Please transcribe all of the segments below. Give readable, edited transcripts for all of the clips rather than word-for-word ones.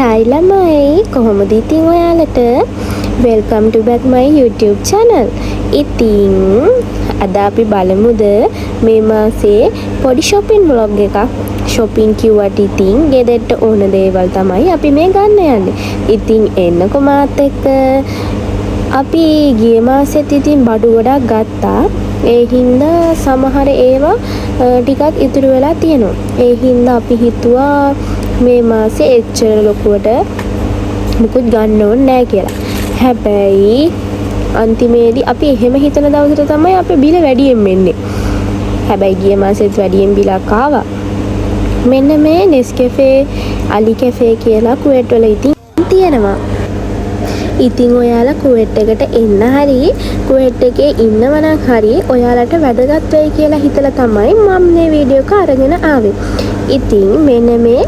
Hi ළමයි කොහොමද ඉතින් ඔයාලට welcome to back my YouTube channel. ඉතින් අද අපි බලමුද මේ මාසේ පොඩි shopping vlog එකක්. shopping කිව්වට ඉතින් ගෙදරට ඕන දේවල් තමයි අපි මේ ගන්න යන්නේ. ඉතින් එන්නකෝ මාත් එක්ක. අපි ගිය මාසෙත් ඉතින් බඩු ගොඩක් ගත්තා. ඒ හින්දා සමහර ඒවා ටිකක් ඉතුරු වෙලා තියෙනවා. ඒ හින්දා අපි හිතුවා මේ මාසේ එච්චර ලොකුවට මුකුත් ගන්න ඕනේ නැහැ කියලා. හැබැයි අන්තිමේදී අපි එහෙම හිතන දවසට තමයි අපේ බිල වැඩියෙන් වෙන්නේ. හැබැයි ගිය මාසෙත් වැඩියෙන් බිලක් ආවා. මෙන්න මේ Nescafe Ali Cafe කියලා කුවේට් වල ඉතින් තියෙනවා. ඉතින් ඔයාලා කුවේට් එකට එන්න හරි කුවේට් එකේ ඉන්නවනම් හරි ඔයාලට වැදගත් වෙයි කියලා හිතලා තමයි මම මේ වීඩියෝ එක අරගෙන ආවේ. ඉතින් මෙන්න මේ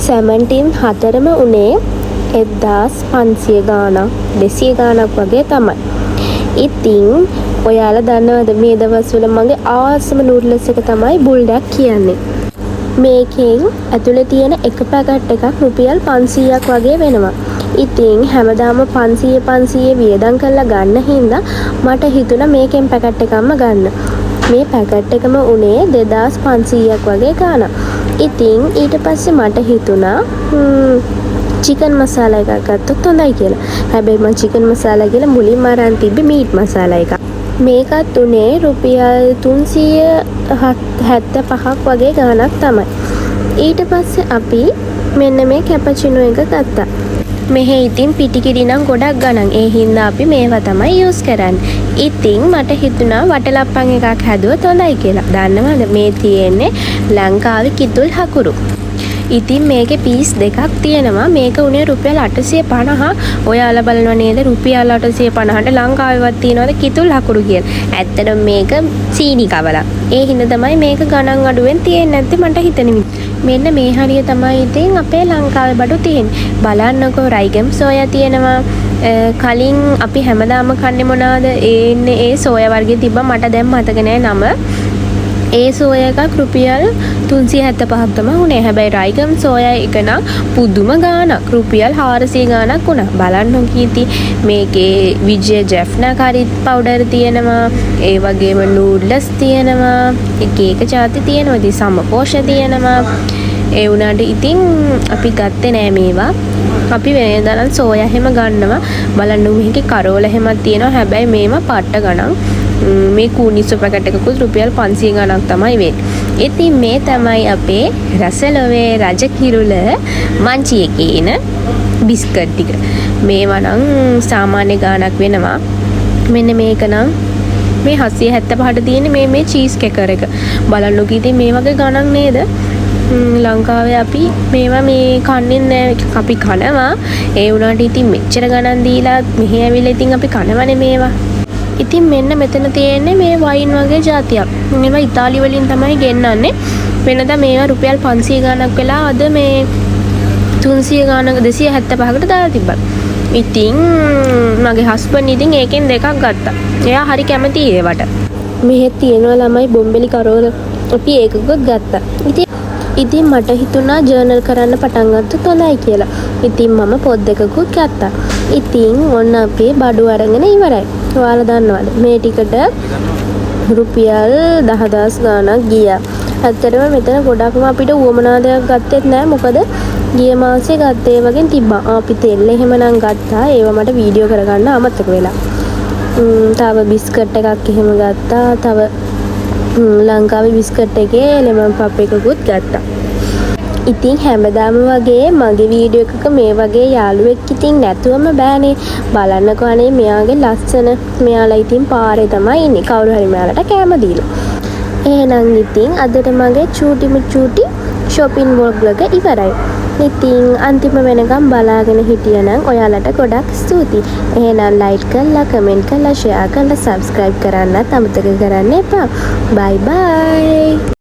සැමන්ටින් හතරම උනේ 1500 ගාණක් 200 ගාණක් වගේ තමයි. ඉතින් ඔයාලා දන්නවද මේ දවස්වල මගේ ආසම නූඩ්ල්ස් එක තමයි බුල්ඩක් කියන්නේ. මේකෙන් ඇතුලේ තියෙන එක පැකට් එකක් රුපියල් 500ක් වගේ වෙනවා. ඉතින් හැමදාම 500 වියදම් කරලා ගන්න හින්දා මට හිතුණා මේකෙන් පැකට් එකක්ම ගන්න. මේ පැකට් එකම උනේ 2500ක් වගේ ගාණක්. ඉතින් ඊට පස්සේ මට හිතුණා චිකන් මසාලා එකක් ගත්තොත් හොඳයි කියලා. හැබැයි මම චිකන් මසාලා කියලා මුලින්ම අරන් තිබ්බේ මීට් මසාලා එකක්. මේකත් උනේ රුපියල් 375ක් වගේ ගාණක් තමයි. ඊට පස්සේ අපි මෙන්න මේ කැපචිනෝ එක ගත්තා. මෙහෙ ඉතින් පිටිකිරි නම් ගොඩක් ගණන්. ඒ හින්දා අපි මේවා තමයි යූස් කරන්නේ. ඉතින් මට හිතුණා වටලප්පන් එකක් හැදුවොත් හොඳයි කියලා. දන්නවද මේ තියෙන්නේ ලංකාවේ කිතුල් හකුරු. ඉතින් මේකේ පීස් දෙකක් තියෙනවා. මේක උනේ රුපියල් 850. ඔයාලා බලනවා නේද රුපියල් 850ට ලංකාවේවත් තියනවද කිතුල් හකුරු කියලා. ඇත්තටම මේක සීනි කවලා. ඒ හින්දා තමයි මේක ගණන් අඩුවෙන් තියෙන්නේ නැත්තේ මට හිතෙන්නේ. මෙන්න මේ හරිය තමයි ඉතින් අපේ ලංකාවේ බඩු තියෙන්නේ. බලන්නකෝ රයිගම් සෝයා තියෙනවා. කලින් අපි හැමදාම කන්නේ මොනවාද? ඒ සෝයා වර්ගයේ තිබ්බා මට දැන් මතක නෑ නම. ඒ සෝයා එකක් රුපියල් 375ක් තමයි උනේ. හැබැයි රයිගම් සෝයා එක නම් පුදුම ගාණක් රුපියල් 400 ගාණක් වුණා. බලන්න කීති මේකේ විජය ජෙෆ්නා කරි පවුඩර් තියෙනවා. ඒ වගේම නූඩ්ල්ස් තියෙනවා. එක જાති තියෙනවා. ඉතින් සමපෝෂ තියෙනවා. ඒ වුණාට ඉතින් අපි ගත්තේ නෑ මේවා. අපි වෙනදානම් සෝයා හැම ගන්නවා. බලන්න මේකේ කරෝල හැමක් තියෙනවා. හැබැයි මේවා පට්ට ගණන්. මේ කූනිසෝ පැකට් එකකුත් රුපියල් 500 ගණක් තමයි වෙන්නේ. ඉතින් මේ තමයි අපේ රසලොවේ රජ කිරුළ මංචි එකේ එන බිස්කට් ටික. මේවා නම් සාමාන්‍ය ගාණක් වෙනවා. මෙන්න මේක නම් මේ 775ට තියෙන්නේ මේ චීස් කේකර් එක. බලන්නකෝ ඉතින් මේ වගේ ගණන් නේද? ලංකාවේ අපි මේවා මේ කන්නේ නැහැ. අපි කනවා. ඒ වුණාට ඉතින් මෙච්චර ගණන් දීලා මෙහෙ ඇවිල්ලා ඉතින් අපි කනවනේ මේවා. ඉතින් මෙන්න මෙතන තියෙන්නේ මේ වයින් වගේ જાතියක්. මේවා ඉතාලි වලින් තමයි ගෙන්නන්නේ. වෙනදා මේවා රුපියල් 500 ගාණක් වෙලා අද මේ 300 ගාණක 275කට දාලා තිබ්බා. ඉතින් මගේ හස්බන්ඩ් ඉතින් ඒකෙන් දෙකක් ගත්තා. එයා හරි කැමති ඒවට. මෙහෙ තියෙනවා ළමයි බොම්බෙලි කරෝල. අපි ඒකකුත් ගත්තා. ඉතින් මට හිතුණා ජර්නල් කරන්න පටන් ගත්තොත් හොඳයි කියලා. ඉතින් මම පොත් දෙකකුත් ගත්තා. ඉතින් ඔන්න අපේ බඩු අරගෙන ඉවරයි. ඔයාලා දන්නවද මේ ටිකට රුපියල් 10000 ගාණක් ගියා. ඇත්තටම මෙතන ගොඩක්ම අපිට උවමනා දෙයක් ගත්තෙත් නෑ. මොකද ගිය මාසේ ගත්තේ වගේ තිබ්බා. අපි තෙල් එහෙමනම් ගත්තා. ඒව මට වීඩියෝ කරගන්න අමතක වෙලා. තව බිස්කට් එකක් එහෙම ගත්තා. තව ලංකාවේ බිස්කට් එකේ ලෙමන් පප් එකකුත් ගත්තා. ඉතින් හැමදාම වගේ මගේ වීඩියෝ එකක මේ වගේ යාළුවෙක් ඉතින් නැතුවම බෑනේ. බලන්නකෝ අනේ මෙයාගේ ලස්සන. මෙයාලා ඉතින් පාරේ තමයි ඉන්නේ. කවුරු හරි මෙයාලට කැම දීලා. එහෙනම් ඉතින් අදට මගේ චූටි shopping vlog එක ඉවරයි. ඉතින් අන්තිම වෙනකම් බලාගෙන හිටියනම් ඔයාලට ගොඩක් ස්තුතියි. එහෙනම් ලයික් කරලා, කමෙන්ට් කරලා, ෂෙයා කරලා, සබ්ස්ක්‍රයිබ් කරන්නත් අමතක කරන්න එපා. බයි බයි.